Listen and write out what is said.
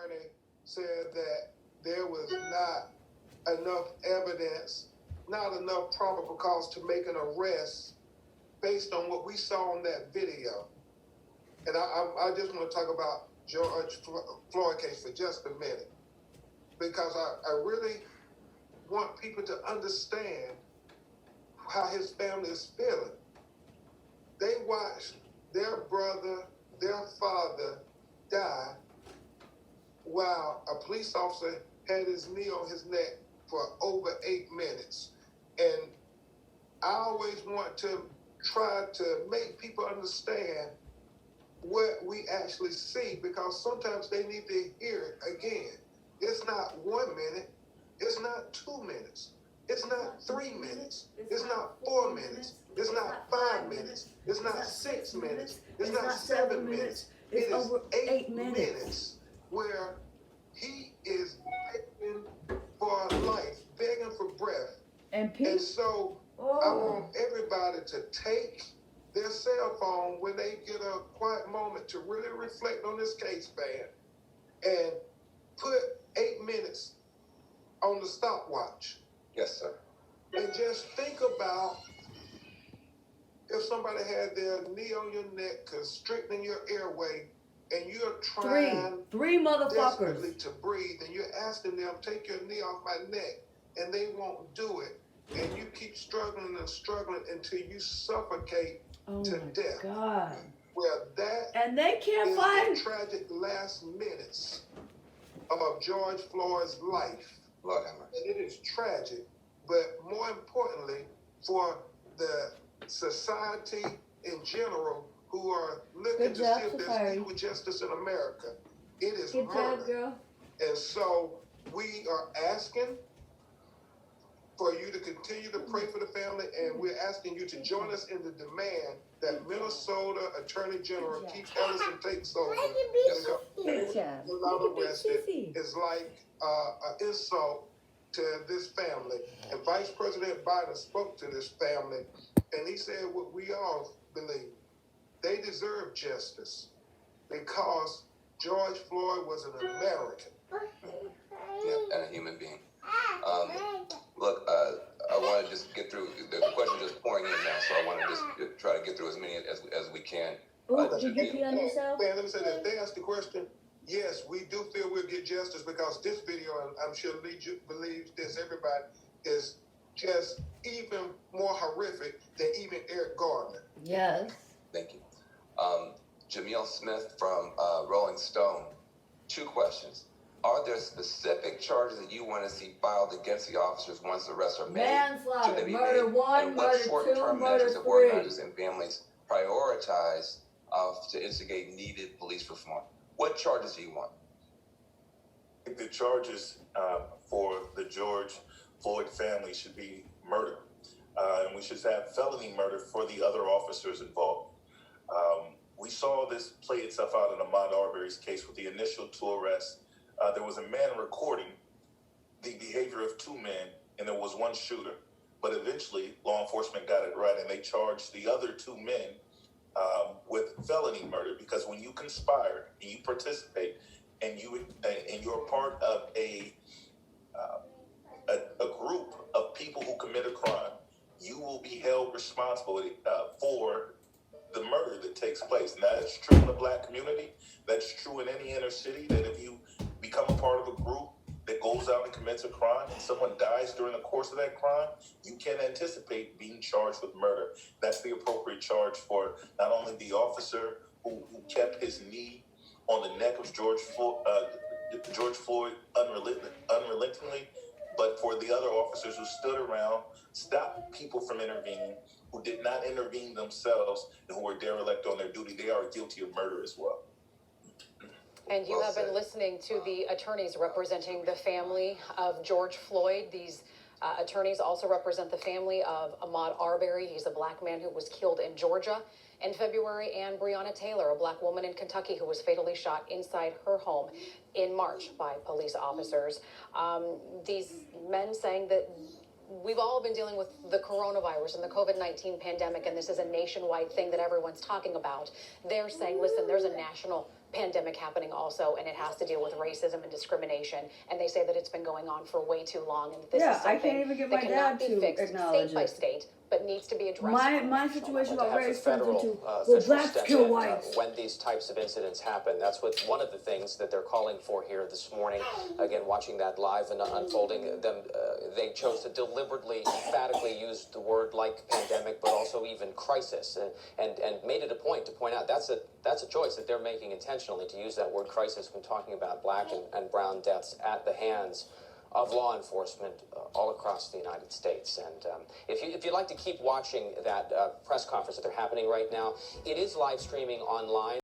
attorney said that there was not enough evidence, not enough probable cause to make an arrest based on what we saw on that video. And I just want to talk about George Floyd case for just a minute, because I really want people to understand how his family is feeling. They watched their brother, their father die while a police officer had his knee on his neck for over 8 minutes. And I always want to try to make people understand what we actually see, because sometimes they need to hear it again. It's not 1 minute, it's not 2 minutes, it's not 3 minutes, it's not 4 minutes, it's not 5 minutes, it's not 6 minutes, it's not 7 minutes, it is 8 minutes where he is begging for life, begging for breath. And so I want everybody to take their cell phone when they get a quiet moment to really reflect on this case, man, and put 8 minutes on the stopwatch. Yes, sir. And just think about if somebody had their knee on your neck, constricting your airway, and you're trying three motherfuckers desperately to breathe, and you're asking them, take your knee off my neck, and they won't do it. And you keep struggling and struggling until you suffocate to death. God. Well, that and they can't find the tragic last minutes of George Floyd's life. Lord have mercy. And it is tragic, but more importantly, for the society in general who are looking to see if there's equal justice in America, it is Good murder. job, girl. And so we are asking for you to continue to pray for the family, and we're asking you to join us in the demand that Minnesota Attorney General Keith Ellison takes over. Good job. Arrested is like an insult to this family. And Vice President Biden spoke to this family, and he said what we all believe. They deserve justice because George Floyd was an American. Yeah, and a human being. Look, I want to just get through, the questions just pouring in now, so I want to just try to get through as many as we can. Did you pee on yourself? Man, let me say that. They asked the question, yes, we do feel we'll get justice because this video, and I'm sure Lee believes this, everybody, is just even more horrific than even Eric Gardner. Yes. Thank you. Jamil Smith from Rolling Stone, 2 questions. Are there specific charges that you want to see filed against the officers once the arrests are made? Manslaughter, murder made? 1, and murder 2, short-term murder measures 3. have organizers and families prioritize to instigate needed police reform? What charges do you want? The charges for the George Floyd family should be murder. And we should have felony murder for the other officers involved. We saw this play itself out in Ahmaud Arbery's case with the initial 2 arrests. There was a man recording the behavior of 2 men, and there was 1 shooter. But eventually, law enforcement got it right, and they charged the other 2 men with felony murder, because when you conspire and you participate and you're part of a group of people who commit a crime, you will be held responsible for the murder that takes place. And that's true in the Black community. That's true in any inner city, that if you become a part of a group that goes out and commits a crime and someone dies during the course of that crime, you can anticipate being charged with murder. That's the appropriate charge for not only the officer who kept his knee on the neck of George Floyd unrelentingly, but for the other officers who stood around, stopped people from intervening, who did not intervene themselves, and who were derelict on their duty. They are guilty of murder as well. And you have been listening to the attorneys representing the family of George Floyd. These attorneys also represent the family of Ahmaud Arbery. He's a Black man who was killed in Georgia in February, and Breonna Taylor, a Black woman in Kentucky who was fatally shot inside her home in March by police officers. These men saying that we've all been dealing with the coronavirus and the COVID-19 pandemic, and this is a nationwide thing that everyone's talking about. They're saying, listen, there's a national pandemic happening also, and it has to deal with racism and discrimination. And they say that it's been going on for way too long, and this Yeah, is I something can't even get that my cannot dad be to fixed acknowledge state by it. state, but needs to be addressed. My on a national situation level. got very expensive too. Well, blacks kill whites. When these types of incidents happen, that's what one of the things that they're calling for here this morning. Again, watching that live and unfolding, they chose to deliberately, emphatically use the word like pandemic, but also even crisis, and made it a point to point out that's a choice that they're making intentionally to use that word crisis when talking about black and brown deaths at the hands of law enforcement all across the United States. And if you'd like to keep watching that press conference that they're happening right now, it is live streaming online.